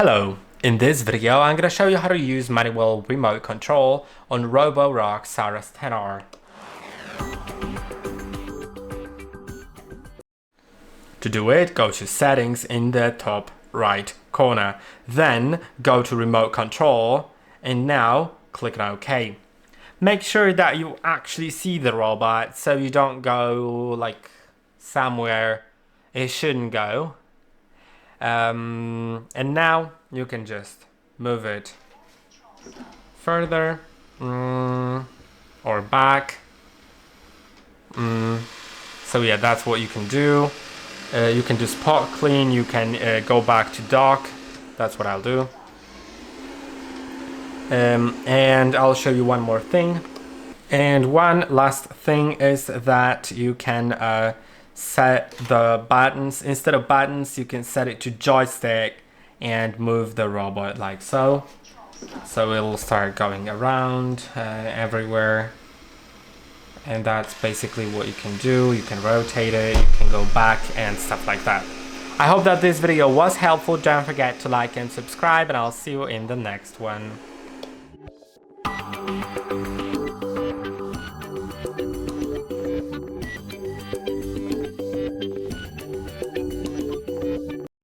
Hello, in this video I'm going to show you how to use manual remote control on ROBOROCK Saros 10R. To do it, go to settings in the top right corner, then go to remote control and now click on OK. Make sure that you actually see the robot so you don't go like somewhere it shouldn't go. And now you can just move it further or back. So yeah, that's what you can do. You can do spot clean, you can go back to dock. That's what I'll do. And I'll show you one more thing. And one last thing is that you can set the buttons. Instead of buttons, you can set it to joystick and move the robot like so. So it'll start going around everywhere. And that's basically what you can do. You can rotate it, you can go back and stuff like that. I hope that this video was helpful. Don't forget to like and subscribe, and I'll see you in the next one.